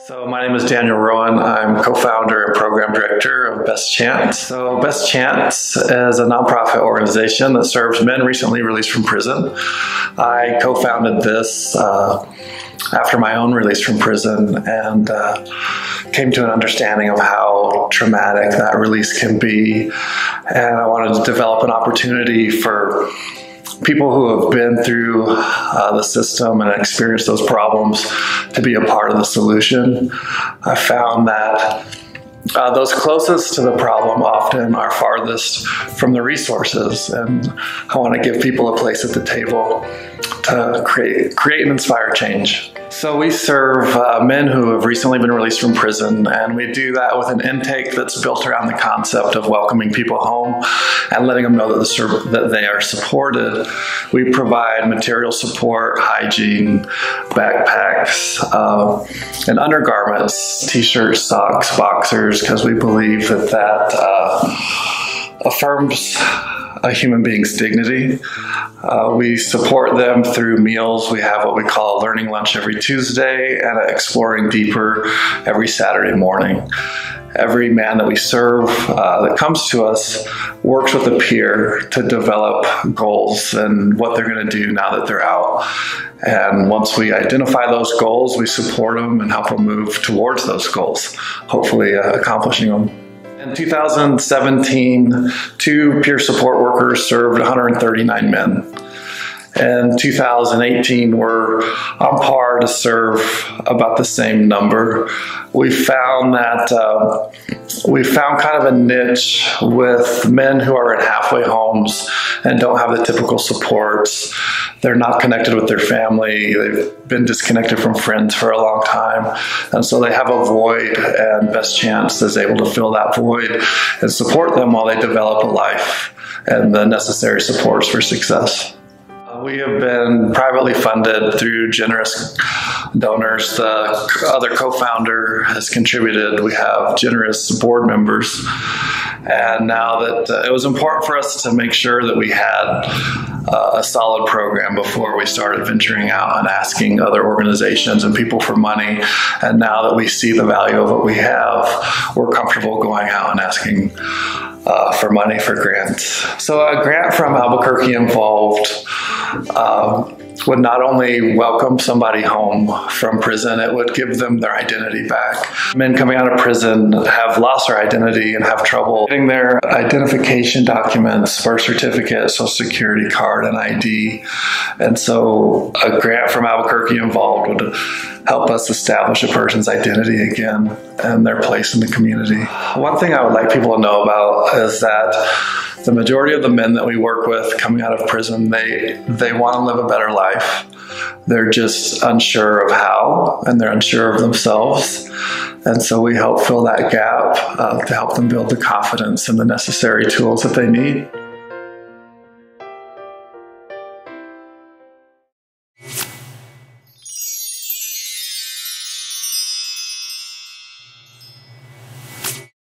So my name is Daniel Rowan. I'm co-founder and program director of Best Chance. So Best Chance is a nonprofit organization that serves men recently released from prison. I co-founded this after my own release from prison and came to an understanding of how traumatic that release can be. And I wanted to develop an opportunity for people who have been through the system and experienced those problems to be a part of the solution. I found that those closest to the problem often are farthest from the resources, and I want to give people a place at the table to create and inspire change. So we serve men who have recently been released from prison, and we do that with an intake that's built around the concept of welcoming people home and letting them know that they are supported. We provide material support, hygiene, backpacks, and undergarments, t-shirts, socks, boxers, because we believe that affirms a human being's dignity. We support them through meals. We have what we call a learning lunch every Tuesday and an exploring deeper every Saturday morning. Every man that we serve that comes to us works with a peer to develop goals and what they're going to do now that they're out. And once we identify those goals, we support them and help them move towards those goals, hopefully accomplishing them. In 2017, 2 peer support workers served 139 men. In 2018, we're on par to serve about the same number. We found kind of a niche with men who are in halfway homes and don't have the typical supports. They're not connected with their family. They've been disconnected from friends for a long time. And so they have a void, and Best Chance is able to fill that void and support them while they develop a life and the necessary supports for success. We have been privately funded through generous donors. The other co-founder has contributed. We have generous board members. And now that it was important for us to make sure that we had a solid program before we started venturing out and asking other organizations and people for money. And now that we see the value of what we have, we're comfortable going out and asking for money for grants. So a grant from Albuquerque Involved would not only welcome somebody home from prison, it would give them their identity back. Men coming out of prison have lost their identity and have trouble getting their identification documents, birth certificate, social security card, and ID. And so a grant from Albuquerque Involved would help us establish a person's identity again and their place in the community. One thing I would like people to know about is that the majority of the men that we work with coming out of prison, they want to live a better life. They're just unsure of how, and they're unsure of themselves. And so we help fill that gap to help them build the confidence and the necessary tools that they need.